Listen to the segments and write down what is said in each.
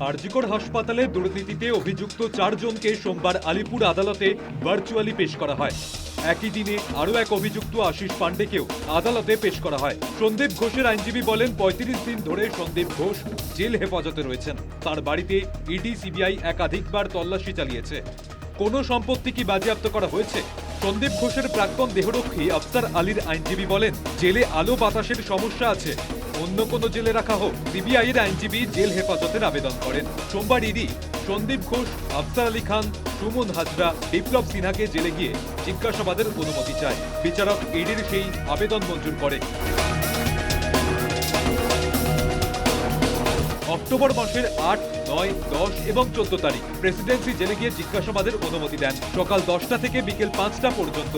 আরজিকর হাসপাতালে দুর্নীতিতে অভিযুক্ত ৪ জনকে সোমবার আলিপুর আদালতে ভার্চুয়ালি পেশ করা হয়। একই দিনে আরও এক অভিযুক্ত আশিস পাণ্ডেকেও আদালতে পেশ করা হয়। সন্দীপ ঘোষের আইনজীবী বলেন, ৩৫ দিন ধরে সন্দীপ ঘোষ জেল হেফাজতে রয়েছেন। তার বাড়িতে ইডি সিবিআই একাধিকবার তল্লাশি চালিয়েছে। কোনো সম্পত্তি কি বাজেয়াপ্ত করা হয়েছে? সন্দীপ ঘোষের প্রাক্তন দেহরক্ষী আফসার আলীর আইনজীবী বলেন, জেলে আলো বাতাসের সমস্যা আছে, অন্য কোনো জেলে রাখা হোক। সিবিআই এর আইনজীবী জেল হেফাজতের আবেদন করেন। সোমবার ইডি সন্দীপ ঘোষ, আফসার আলী খান, সুমন হাজরা, বিপ্লব সিনহাকে জেলে গিয়ে জিজ্ঞাসাবাদের অনুমতি চায়। বিচারক ইডির সেই আবেদন মঞ্জুর করে। অক্টোবর মাসের ৮, ৯, ১০ এবং ১৪ তারিখ প্রেসিডেন্সি জেলে গিয়ে জিজ্ঞাসাবাদের অনুমতি দেন। সকাল ১০টা থেকে বিকেল ৫টা পর্যন্ত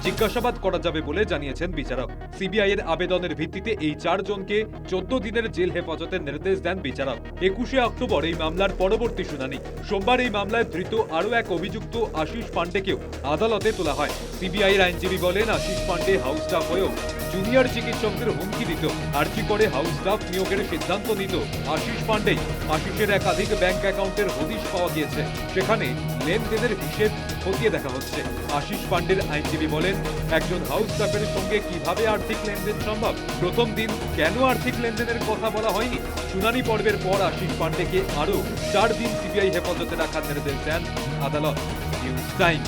জিজ্ঞাসাবাদ করা যাবে বলে জানিয়েছেন বিচারক। সিবিআই এর আবেদনের ভিত্তিতে এই ৪ জনকে ১৪ দিনের জেল হেফাজতের নির্দেশ দেন বিচারক। ২১শে অক্টোবর এই মামলার পরবর্তী শুনানি। সোমবার এই মামলায় ধৃত আরও এক অভিযুক্ত আশিস পাণ্ডেকেও আদালতে তোলা হয়। সিবিআই এর আইনজীবী বলেন, আশিস পাণ্ডে হাউস স্টাফ হয়েও জুনিয়র চিকিৎসকদের হুমকি দিত। আরজিকরে হাউস স্টাফ নিয়োগের সিদ্ধান্ত নিত আশিস পাণ্ডেই। আশিসের একাধিক ব্যাংক অ্যাকাউন্টের হদিশ পাওয়া গিয়েছে, সেখানে লেনদেনের হিসেব খতিয়ে দেখা হচ্ছে। আশিস পাণ্ডের আইনজীবী বলেন, একজন হাউস স্টাফের সঙ্গে কিভাবে আর্থিক লেনদেন সম্ভব? প্রথম দিন কেন আর্থিক লেনদেনের কথা বলা হয়নি? শুনানি পর্বের পর আশিস পাণ্ডেকে আরও ৪ দিন সিবিআই হেফাজতে রাখার নির্দেশ দেন আদালত। News time.